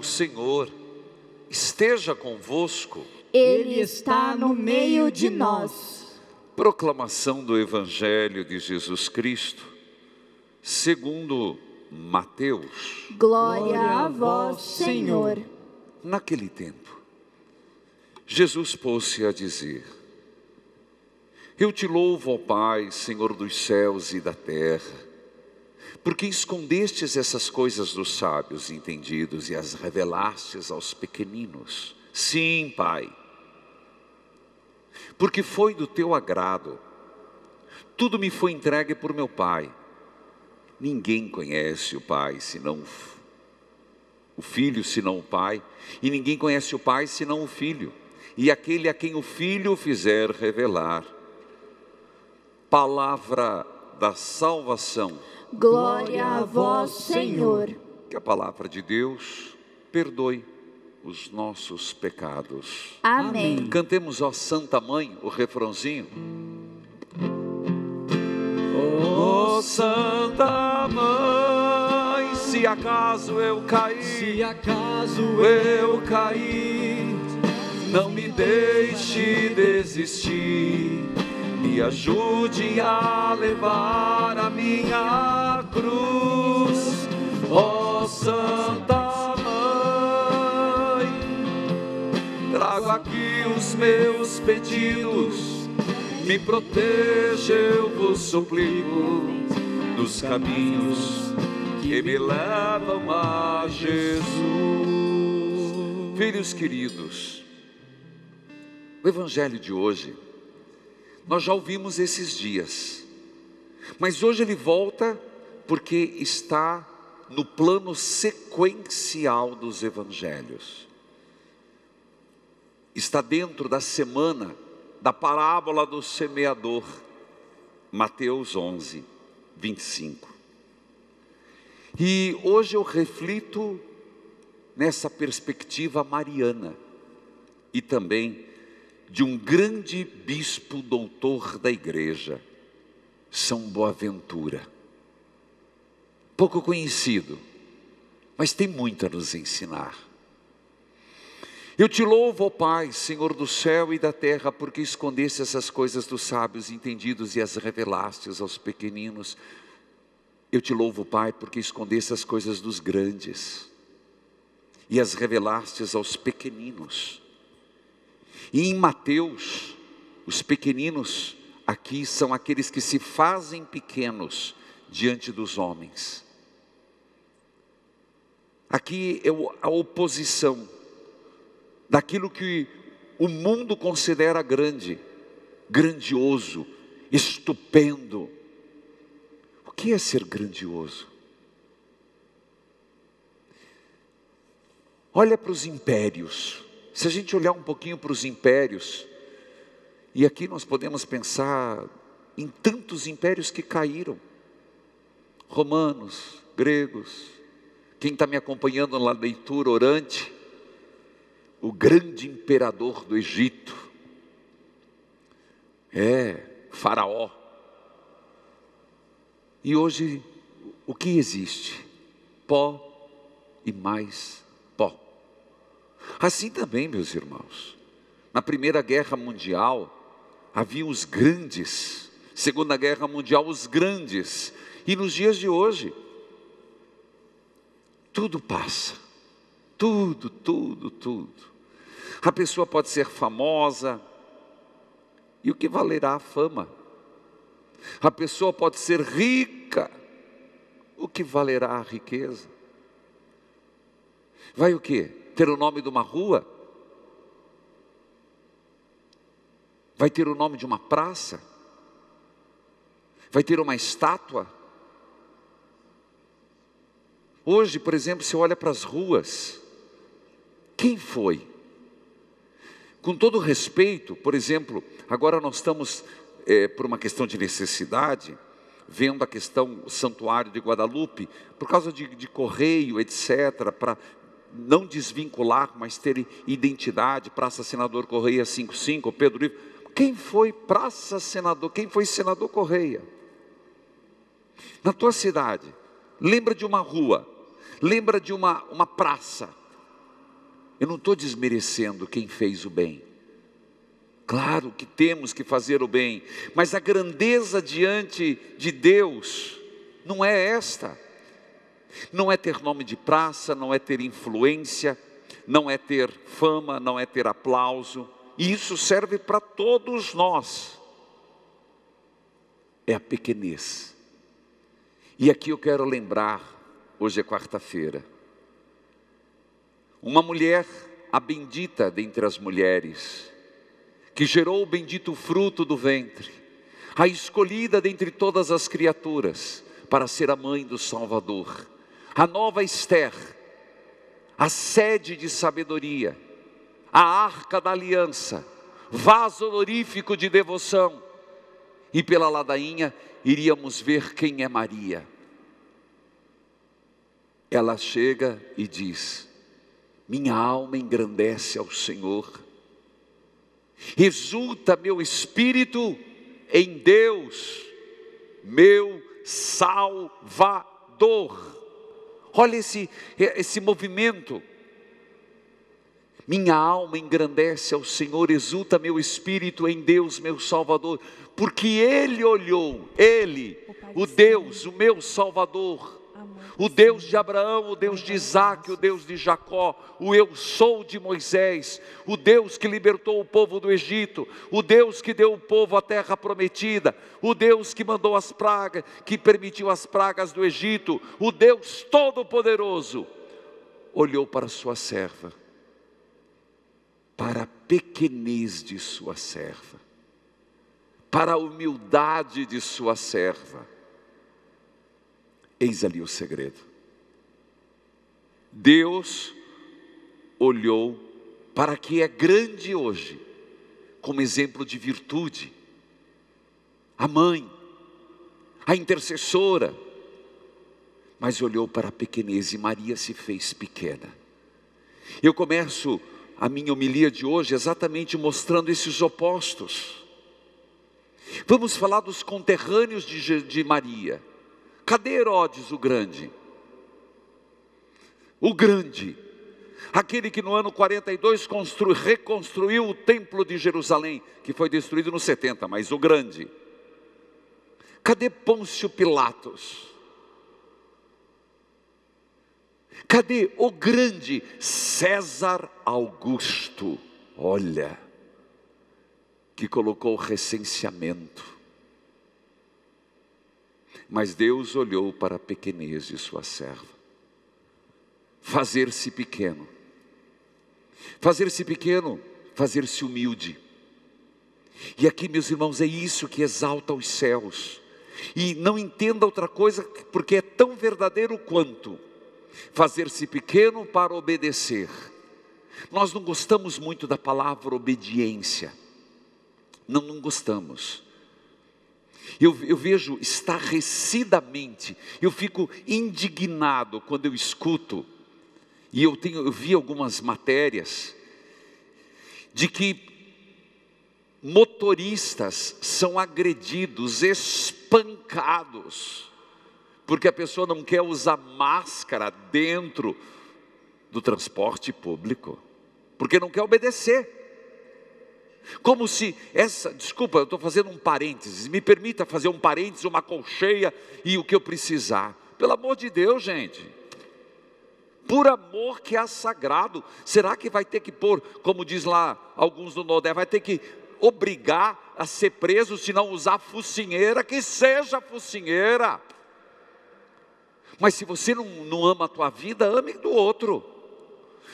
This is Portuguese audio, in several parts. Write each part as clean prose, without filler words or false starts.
o Senhor esteja convosco. Ele está no meio de nós. Proclamação do Evangelho de Jesus Cristo, segundo Mateus. Glória a vós, Senhor. Naquele tempo, Jesus pôs-se a dizer: Eu te louvo, ó Pai, Senhor dos céus e da terra, porque escondestes essas coisas dos sábios e entendidos e as revelastes aos pequeninos. Sim, Pai, porque foi do teu agrado. Tudo me foi entregue por meu Pai. Ninguém conhece o Pai senão o Filho, senão o Pai, e ninguém conhece o Pai senão o Filho, e aquele a quem o Filho fizer revelar. Palavra da salvação. Glória a vós, Senhor. Que a palavra de Deus perdoe os nossos pecados. Amém. Cantemos, ó Santa Mãe, o refrãozinho. Ó Santa Mãe, se acaso eu cair, não me deixe desistir, me ajude a levar a minha cruz. Ó Santa trago aqui os meus pedidos, me proteja, eu vos suplico, dos caminhos que me levam a Jesus. Filhos queridos, o Evangelho de hoje, nós já ouvimos esses dias, mas hoje ele volta porque está no plano sequencial dos Evangelhos. Está dentro da semana da parábola do semeador, Mateus 11, 25. E hoje eu reflito nessa perspectiva mariana e também de um grande bispo doutor da igreja, São Boaventura. Pouco conhecido, mas tem muito a nos ensinar. Eu te louvo, ó Pai, Senhor do céu e da terra, porque escondeste essas coisas dos sábios e entendidos e as revelastes aos pequeninos. Eu te louvo, Pai, porque escondeste as coisas dos grandes e as revelastes aos pequeninos. E em Mateus, os pequeninos aqui são aqueles que se fazem pequenos diante dos homens. Aqui é a oposição daquilo que o mundo considera grande, grandioso, estupendo. O que é ser grandioso? Olha para os impérios. Se a gente olhar um pouquinho para os impérios, e aqui nós podemos pensar em tantos impérios que caíram, romanos, gregos. Quem está me acompanhando na leitura orante, o grande imperador do Egito, Faraó. E hoje, o que existe? Pó e mais pó. Assim também, meus irmãos, na Primeira Guerra Mundial, havia os grandes, Segunda Guerra Mundial, os grandes, e nos dias de hoje, tudo passa, tudo. A pessoa pode ser famosa, e o que valerá a fama? A pessoa pode ser rica, o que valerá a riqueza? Vai o quê? Ter o nome de uma rua? Vai ter o nome de uma praça? Vai ter uma estátua? Hoje, por exemplo, você olha para as ruas, quem foi? Com todo respeito, por exemplo, agora nós estamos, por uma questão de necessidade, vendo a questão Santuário de Guadalupe, por causa de correio, etc., para não desvincular, mas ter identidade, Praça Senador Correia 55, Pedro Ivo. Quem foi Praça Senador? Quem foi Senador Correia? Na tua cidade, lembra de uma rua, lembra de uma praça, Eu não estou desmerecendo quem fez o bem. Claro que temos que fazer o bem, mas a grandeza diante de Deus não é esta. Não é ter nome de praça, não é ter influência, não é ter fama, não é ter aplauso. E isso serve para todos nós. É a pequenez. E aqui eu quero lembrar, hoje é quarta-feira, uma mulher, a bendita dentre as mulheres, que gerou o bendito fruto do ventre, a escolhida dentre todas as criaturas, para ser a mãe do Salvador, a nova Esther, a sede de sabedoria, a arca da aliança, vaso honorífico de devoção. E pela ladainha iríamos ver quem é Maria. Ela chega e diz: minha alma engrandece ao Senhor, exulta meu espírito em Deus, meu Salvador. Olha esse movimento. Minha alma engrandece ao Senhor, exulta meu espírito em Deus, meu Salvador, porque Ele olhou, Ele, o Deus, o meu Salvador, o Deus de Abraão, o Deus de Isaac, o Deus de Jacó, o eu sou de Moisés, o Deus que libertou o povo do Egito, o Deus que deu o povo à terra prometida, o Deus que mandou as pragas, que permitiu as pragas do Egito, o Deus Todo-Poderoso, olhou para sua serva, para a pequenez de sua serva, para a humildade de sua serva. Eis ali o segredo. Deus olhou para que é grande hoje, como exemplo de virtude, a mãe, a intercessora, mas olhou para a pequenez e Maria se fez pequena. Eu começo a minha homilia de hoje exatamente mostrando esses opostos. Vamos falar dos conterrâneos de Maria. Cadê Herodes o grande? O grande, aquele que no ano 42 reconstruiu o templo de Jerusalém, que foi destruído no 70, mas o grande. Cadê Pôncio Pilatos? Cadê o grande César Augusto? Olha, que colocou o recenseamento. Mas Deus olhou para a pequenez de sua serva. Fazer-se pequeno. Fazer-se pequeno, fazer-se humilde. E aqui, meus irmãos, é isso que exalta os céus. E não entenda outra coisa, porque é tão verdadeiro quanto fazer-se pequeno para obedecer. Nós não gostamos muito da palavra obediência. Não gostamos. Eu vejo estarrecidamente, eu fico indignado quando eu escuto, e eu vi algumas matérias, de que motoristas são agredidos, espancados, porque a pessoa não quer usar máscara dentro do transporte público, porque não quer obedecer. Como se desculpa, eu estou fazendo um parênteses, me permita fazer um parênteses, uma colcheia e o que eu precisar. Pelo amor de Deus, gente, por amor que é sagrado, será que vai ter que pôr, como diz lá alguns do Nordeste, vai ter que obrigar a ser preso se não usar focinheira? Que seja focinheira. Mas se você não ama a tua vida, ame do outro.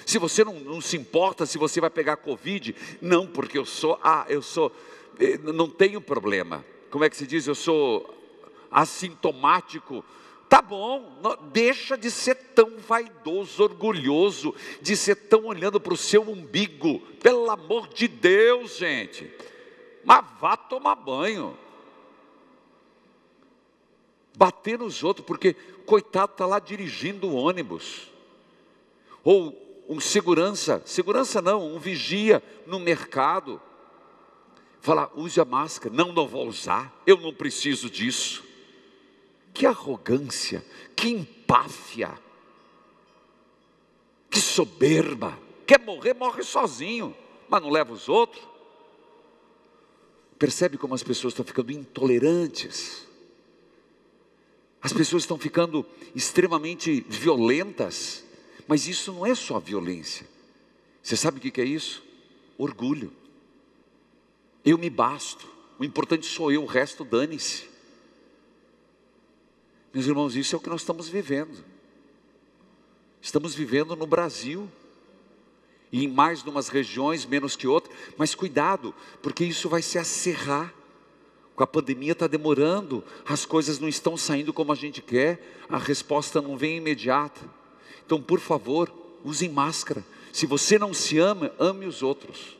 Se você não se importa se você vai pegar Covid, não, porque eu não tenho problema. Como é que se diz? Eu sou assintomático. Tá bom, deixa de ser tão vaidoso, orgulhoso, de ser tão olhando para o seu umbigo. Pelo amor de Deus, gente. Mas vá tomar banho. Bater nos outros, porque coitado está lá dirigindo o ônibus. Ou um segurança não, um vigia no mercado, falar, use a máscara, não vou usar, eu não preciso disso. Que arrogância, que empáfia, que soberba. Quer morrer, morre sozinho, mas não leva os outros. Percebe como as pessoas estão ficando intolerantes? As pessoas estão ficando extremamente violentas. Mas isso não é só violência. Você sabe o que é isso? Orgulho. Eu me basto. O importante sou eu, o resto dane-se. Meus irmãos, isso é o que nós estamos vivendo. Estamos vivendo no Brasil. E em mais de umas regiões, menos que outras. Mas cuidado, porque isso vai se acerrar. Com a pandemia está demorando. As coisas não estão saindo como a gente quer. A resposta não vem imediata. Então, por favor, usem máscara. Se você não se ama, ame os outros.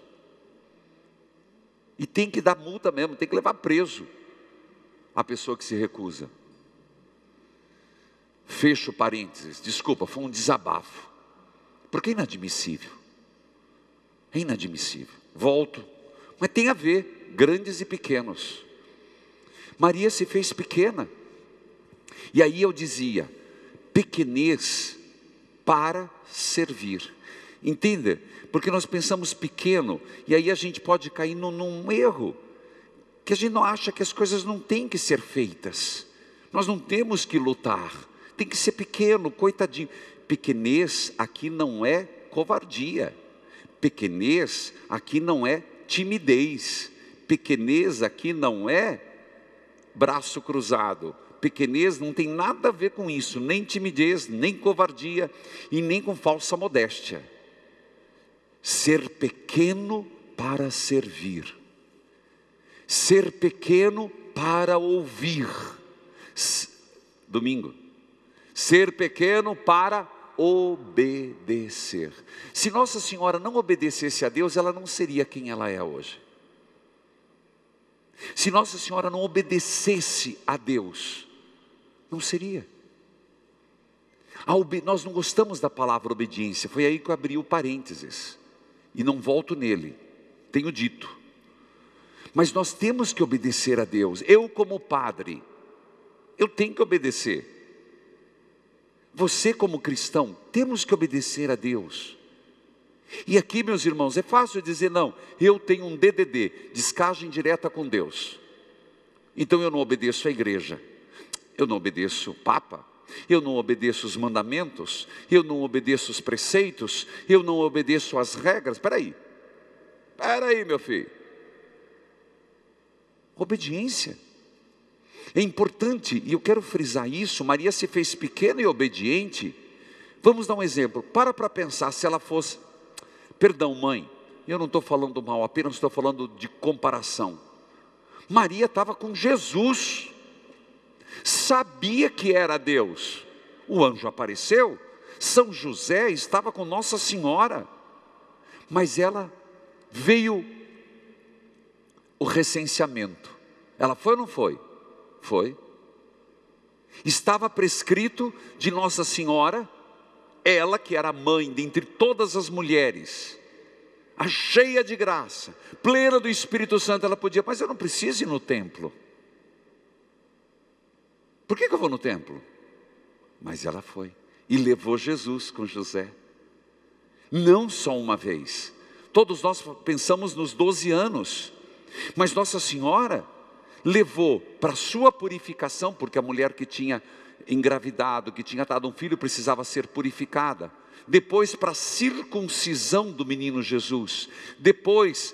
E tem que dar multa mesmo, tem que levar preso a pessoa que se recusa. Fecho parênteses, desculpa, foi um desabafo. Porque é inadmissível. É inadmissível. Volto. Mas tem a ver, grandes e pequenos. Maria se fez pequena. E aí eu dizia, pequenez para servir. Entenda? Porque nós pensamos pequeno, e aí a gente pode cair num erro, que a gente não acha que as coisas não têm que ser feitas. Nós não temos que lutar, tem que ser pequeno, coitadinho. Pequenez aqui não é covardia. Pequenez aqui não é timidez. Pequenez aqui não é braço cruzado. Pequenez não tem nada a ver com isso, nem timidez, nem covardia e nem com falsa modéstia. Ser pequeno para servir. Ser pequeno para ouvir. Domingo. Ser pequeno para obedecer. Se Nossa Senhora não obedecesse a Deus, ela não seria quem ela é hoje. Se Nossa Senhora não obedecesse a Deus, não seria. Nós não gostamos da palavra obediência, foi aí que eu abri o parênteses, e não volto nele, tenho dito. Mas nós temos que obedecer a Deus. Eu como padre, eu tenho que obedecer. Você como cristão, temos que obedecer a Deus. E aqui, meus irmãos, é fácil dizer, não, eu tenho um DDD, descagem direta com Deus. Então eu não obedeço à igreja, eu não obedeço o Papa, eu não obedeço os mandamentos, eu não obedeço os preceitos, eu não obedeço as regras. Espera aí, meu filho. Obediência é importante, e eu quero frisar isso. Maria se fez pequena e obediente. Vamos dar um exemplo. Para pensar, se ela fosse, perdão mãe, eu não estou falando mal, apenas estou falando de comparação. Maria estava com Jesus, sabia que era Deus, o anjo apareceu, São José estava com Nossa Senhora, mas ela veio o recenseamento. Ela foi ou não foi? Foi. Estava prescrito de Nossa Senhora, ela que era mãe dentre todas as mulheres, a cheia de graça, plena do Espírito Santo, ela podia, mas eu não preciso ir no templo. Por que eu vou no templo? Mas ela foi e levou Jesus com José. Não só uma vez. Todos nós pensamos nos 12 anos, mas Nossa Senhora levou para a sua purificação, porque a mulher que tinha engravidado, que tinha dado um filho, precisava ser purificada. Depois para a circuncisão do menino Jesus. Depois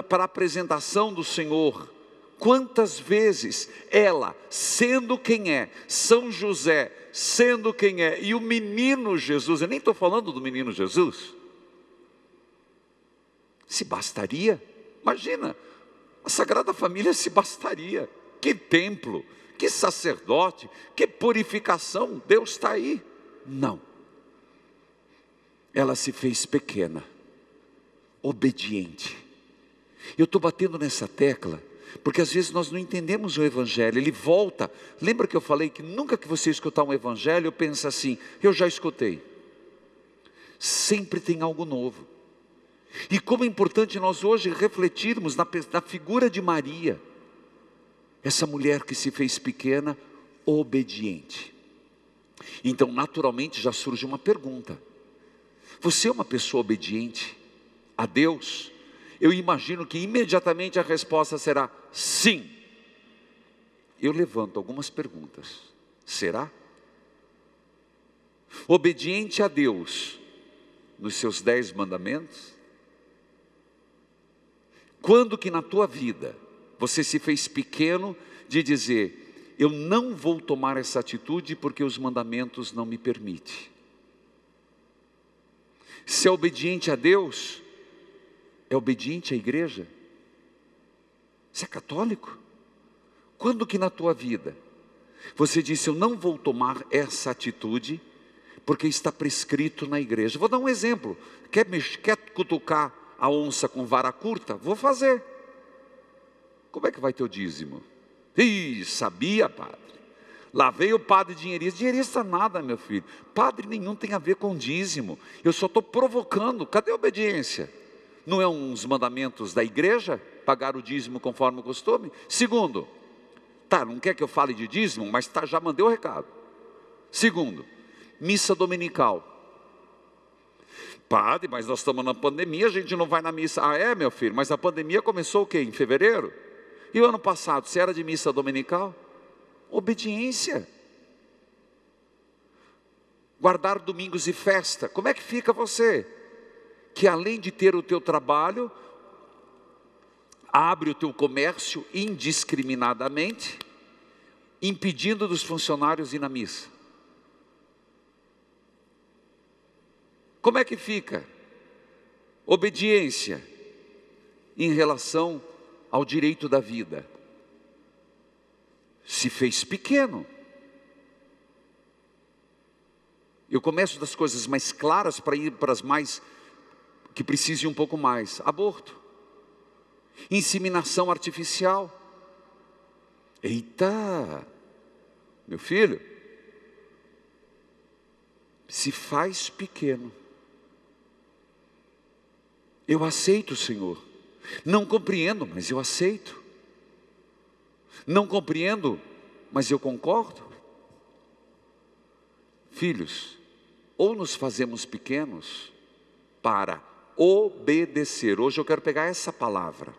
para a apresentação do Senhor. Quantas vezes ela, sendo quem é, São José, sendo quem é, e o menino Jesus, eu nem estou falando do menino Jesus, se bastaria, imagina, a Sagrada Família se bastaria, que templo, que sacerdote, que purificação, Deus está aí. Não, ela se fez pequena, obediente. Eu estou batendo nessa tecla, porque às vezes nós não entendemos o Evangelho, ele volta. Lembra que eu falei que nunca que você escutar um Evangelho, pensa assim, eu já escutei. Sempre tem algo novo. E como é importante nós hoje refletirmos na figura de Maria, essa mulher que se fez pequena, obediente. Então naturalmente já surge uma pergunta. Você é uma pessoa obediente a Deus? Eu imagino que imediatamente a resposta será sim. Eu levanto algumas perguntas. Será? Obediente a Deus nos seus 10 mandamentos? Quando que na tua vida você se fez pequeno de dizer: eu não vou tomar essa atitude porque os mandamentos não me permitem? Se é obediente a Deus, é obediente à igreja? Você é católico? Quando que na tua vida você disse: eu não vou tomar essa atitude porque está prescrito na igreja? Vou dar um exemplo. Quer cutucar a onça com vara curta? Vou fazer. Como é que vai teu dízimo? Ih, sabia, padre. Lá veio o padre dinheirista. Dinheirista nada, meu filho. Padre nenhum tem a ver com dízimo. Eu só estou provocando. Cadê a obediência? Não é uns mandamentos da igreja? Pagar o dízimo conforme o costume? Segundo, não quer que eu fale de dízimo, mas já mandei o recado. Segundo, missa dominical. Padre, mas nós estamos na pandemia, a gente não vai na missa. Ah, é, meu filho? Mas a pandemia começou o quê? Em fevereiro? E o ano passado, você era de missa dominical? Obediência. Guardar domingos e festa. Como é que fica você? Que além de ter o teu trabalho, abre o teu comércio indiscriminadamente, impedindo dos funcionários ir na missa. Como é que fica? Obediência em relação ao direito da vida. Se fez pequeno. Eu começo das coisas mais claras para ir para as mais que precisem um pouco mais. Aborto. Inseminação artificial. Eita, meu filho, se faz pequeno. Eu aceito, Senhor. Não compreendo, mas eu aceito. Não compreendo, mas eu concordo. Filhos, ou nos fazemos pequenos para obedecer. Hoje eu quero pegar essa palavra.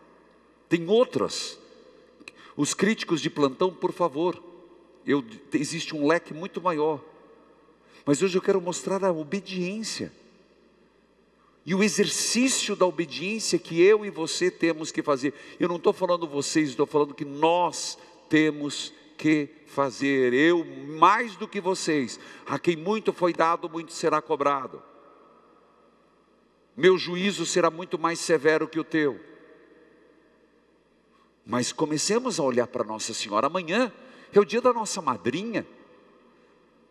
Tem outras. Os críticos de plantão, por favor. Existe um leque muito maior. Mas hoje eu quero mostrar a obediência. E o exercício da obediência que eu e você temos que fazer. Eu não estou falando vocês, estou falando que nós temos que fazer. Eu mais do que vocês. A quem muito foi dado, muito será cobrado. Meu juízo será muito mais severo que o teu. Mas comecemos a olhar para Nossa Senhora. Amanhã é o dia da nossa madrinha.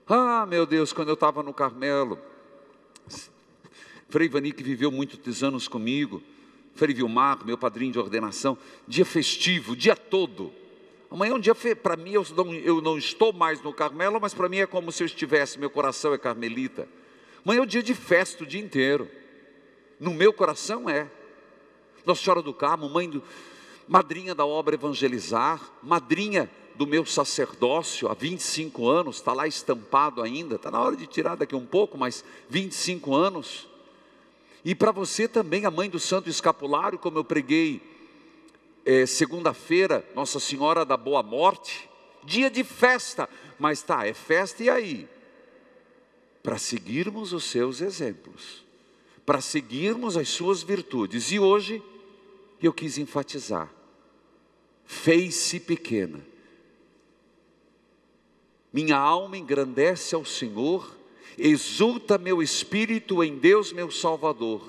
Ah, meu Deus, quando eu estava no Carmelo, Frei Ivani, que viveu muitos anos comigo, Frei Vilmar, meu padrinho de ordenação, dia festivo, dia todo. Amanhã é um dia, para mim, eu não estou mais no Carmelo, mas para mim é como se eu estivesse, meu coração é carmelita. Amanhã é um dia de festa o dia inteiro. No meu coração é. Nossa Senhora do Carmo, madrinha da obra Evangelizar, madrinha do meu sacerdócio há 25 anos, está lá estampado ainda, está na hora de tirar daqui um pouco, mas 25 anos. E para você também, a mãe do Santo Escapulário, como eu preguei segunda-feira, Nossa Senhora da Boa Morte, dia de festa, mas é festa e aí? Para seguirmos os seus exemplos, para seguirmos as suas virtudes. E hoje eu quis enfatizar, fez-se pequena. Minha alma engrandece ao Senhor, exulta meu espírito em Deus meu Salvador,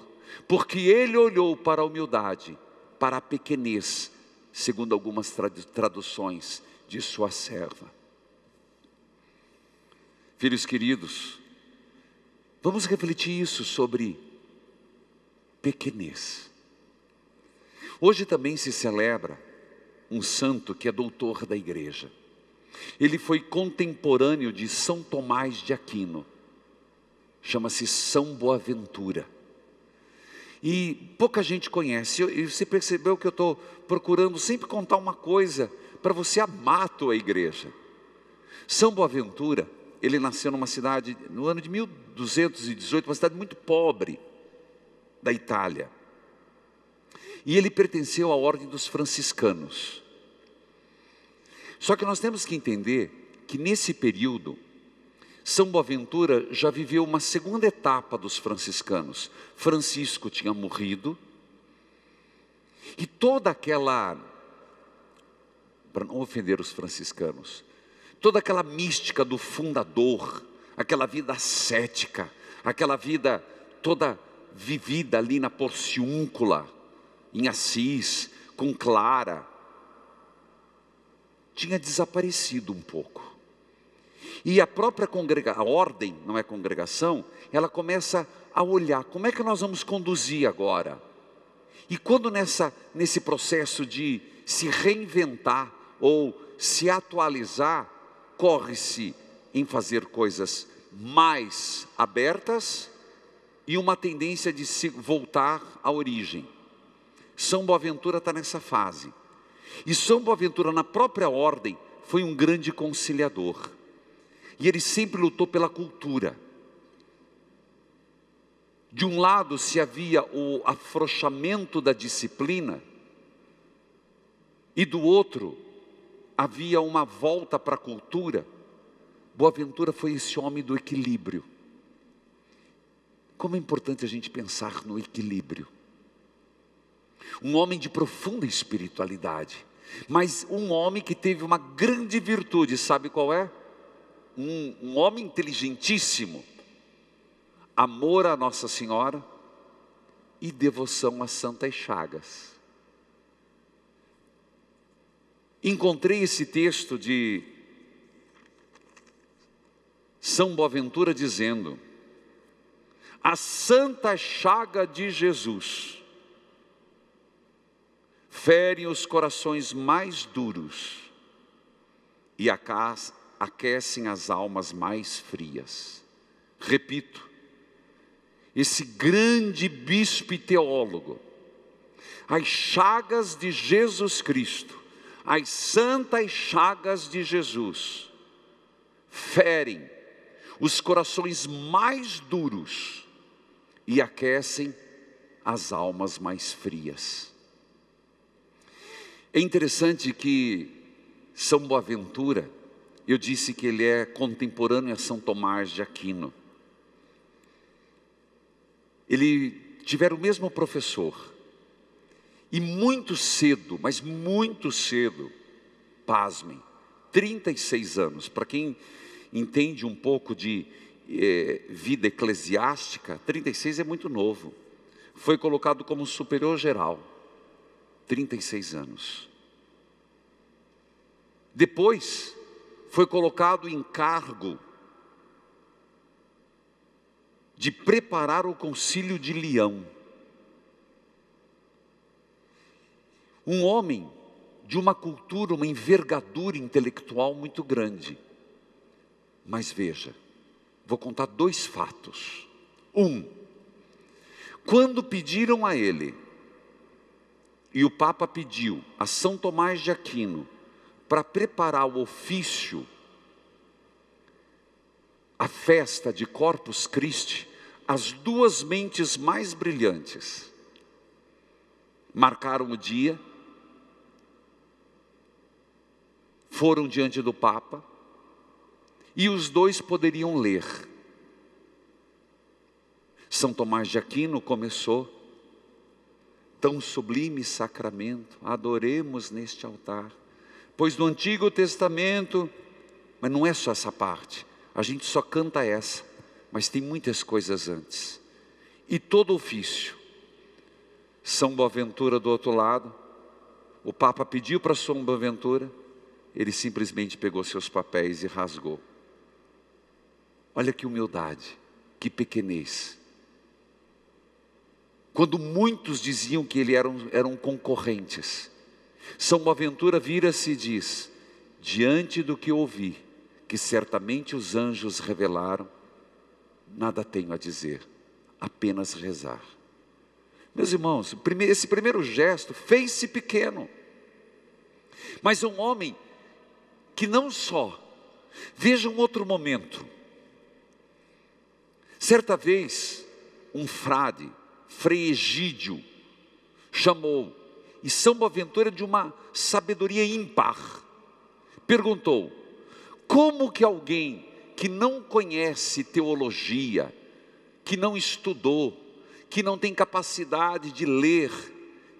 porque Ele olhou para a humildade, para a pequenez, segundo algumas traduções de sua serva. Filhos queridos, vamos refletir isso sobre pequenez. Hoje também se celebra um santo que é doutor da igreja. Ele foi contemporâneo de São Tomás de Aquino. Chama-se São Boaventura. E pouca gente conhece. E você percebeu que eu estou procurando sempre contar uma coisa para você amar a tua igreja. São Boaventura ele nasceu numa cidade, no ano de 1218, uma cidade muito pobre da Itália. E ele pertenceu à ordem dos franciscanos. Só que nós temos que entender que nesse período, São Boaventura já viveu uma segunda etapa dos franciscanos. Francisco tinha morrido, e toda aquela, para não ofender os franciscanos, toda aquela mística do fundador, aquela vida ascética, aquela vida toda vivida ali na Porciúncula, em Assis, com Clara, tinha desaparecido um pouco. E a própria a ordem, não é congregação, ela começa a olhar, como é que nós vamos conduzir agora? E quando nesse processo de se reinventar ou se atualizar, corre-se em fazer coisas mais abertas e uma tendência de se voltar à origem. São Boaventura está nessa fase. E São Boaventura, na própria ordem, foi um grande conciliador. E ele sempre lutou pela cultura. De um lado se havia o afrouxamento da disciplina, e do outro havia uma volta para a cultura. Boaventura foi esse homem do equilíbrio. Como é importante a gente pensar no equilíbrio. Um homem de profunda espiritualidade, mas um homem que teve uma grande virtude, sabe qual é? Um homem inteligentíssimo, amor a Nossa Senhora e devoção às Santas Chagas. Encontrei esse texto de São Boaventura dizendo: a Santa Chaga de Jesus ferem os corações mais duros e aquecem as almas mais frias. Repito, esse grande bispo e teólogo, as chagas de Jesus Cristo, as santas chagas de Jesus, ferem os corações mais duros e aquecem as almas mais frias. É interessante que São Boaventura, eu disse que ele é contemporâneo a São Tomás de Aquino. Ele tiveram o mesmo professor. E muito cedo, mas muito cedo, pasmem, 36 anos. Para quem entende um pouco de vida eclesiástica, 36 é muito novo. Foi colocado como superior geral, 36 anos. Depois, foi colocado em cargo de preparar o Concílio de Leão. Um homem de uma cultura, uma envergadura intelectual muito grande. Mas veja, vou contar 2 fatos. Quando pediram a ele, e o Papa pediu a São Tomás de Aquino, para preparar o ofício, a festa de Corpus Christi, as 2 mentes mais brilhantes marcaram o dia, foram diante do Papa, e os 2 poderiam ler. São Tomás de Aquino começou: tão sublime sacramento, adoremos neste altar. Pois no Antigo Testamento, mas não é só essa parte, a gente só canta essa, mas tem muitas coisas antes. E todo ofício, São Boaventura do outro lado, o Papa pediu para São Boaventura, ele simplesmente pegou seus papéis e rasgou. Olha que humildade, que pequenez. Quando muitos diziam que ele eram concorrentes, São Boaventura vira-se e diz: diante do que ouvi, que certamente os anjos revelaram, nada tenho a dizer, apenas rezar. Meus irmãos, esse primeiro gesto fez-se pequeno, mas um homem que não só Veja um outro momento. Certa vez, um frade, Frei Egídio, chamou, e São Boaventura, de uma sabedoria ímpar, perguntou: como que alguém que não conhece teologia, que não estudou, que não tem capacidade de ler,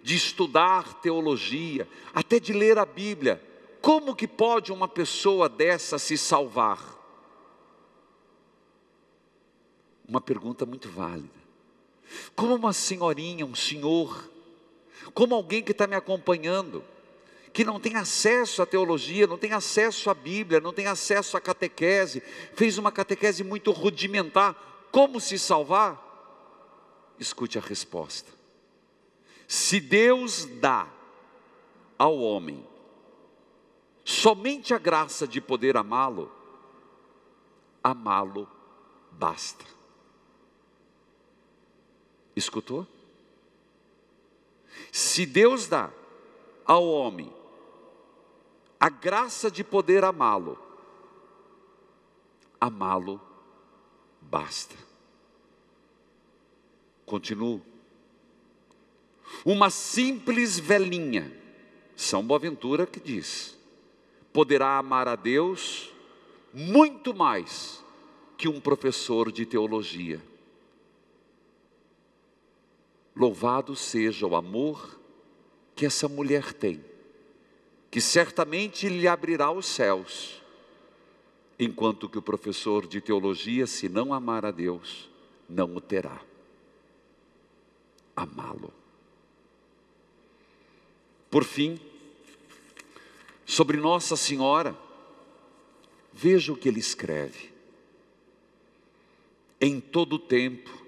de estudar teologia, até de ler a Bíblia, como que pode uma pessoa dessa se salvar? Uma pergunta muito válida. Como uma senhorinha, um senhor, como alguém que está me acompanhando, que não tem acesso à teologia, não tem acesso à Bíblia, não tem acesso à catequese, fez uma catequese muito rudimentar, como se salvar? Escute a resposta. Se Deus dá ao homem somente a graça de poder amá-lo, amá-lo basta. Escutou? Se Deus dá ao homem a graça de poder amá-lo, amá-lo basta. Continuo. Uma simples velhinha, São Boaventura que diz, poderá amar a Deus muito mais que um professor de teologia. Louvado seja o amor que essa mulher tem, que certamente lhe abrirá os céus, enquanto que o professor de teologia, se não amar a Deus, não o terá. Amá-lo. Por fim, sobre Nossa Senhora, veja o que ele escreve. Em todo tempo,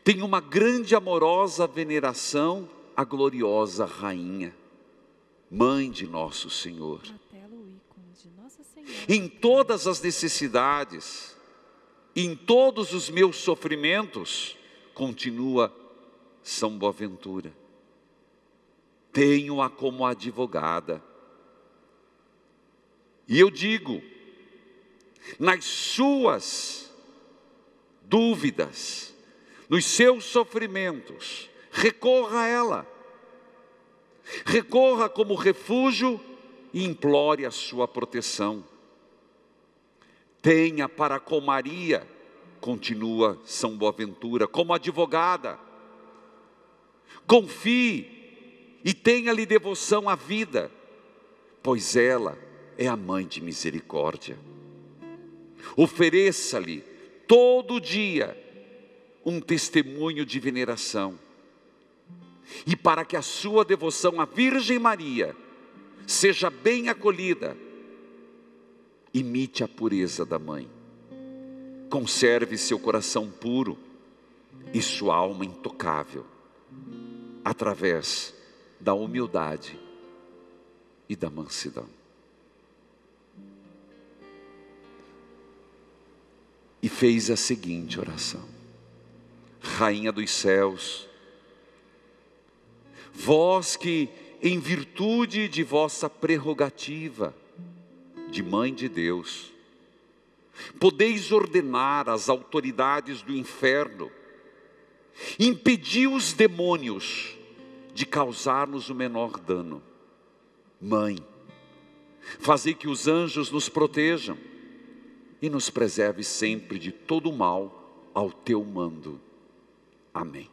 tem uma grande amorosa veneração à gloriosa Rainha, Mãe de Nosso Senhor. Em todas as necessidades, em todos os meus sofrimentos, continua São Boaventura, tenho-a como advogada. E eu digo, nas suas dúvidas, nos seus sofrimentos, recorra a ela, recorra como refúgio e implore a sua proteção. Tenha para com Maria, continua São Boaventura, como advogada, confie e tenha-lhe devoção à vida, pois ela é a mãe de misericórdia. Ofereça-lhe todo dia um testemunho de veneração, e para que a sua devoção à Virgem Maria seja bem acolhida, imite a pureza da mãe, conserve seu coração puro e sua alma intocável, através da humildade e da mansidão. E fez a seguinte oração: Rainha dos céus, vós que, em virtude de vossa prerrogativa de Mãe de Deus, podeis ordenar às autoridades do inferno, impedir os demônios de causar-nos o menor dano. Mãe, fazei que os anjos nos protejam e nos preserve sempre de todo o mal ao teu mando. Amém.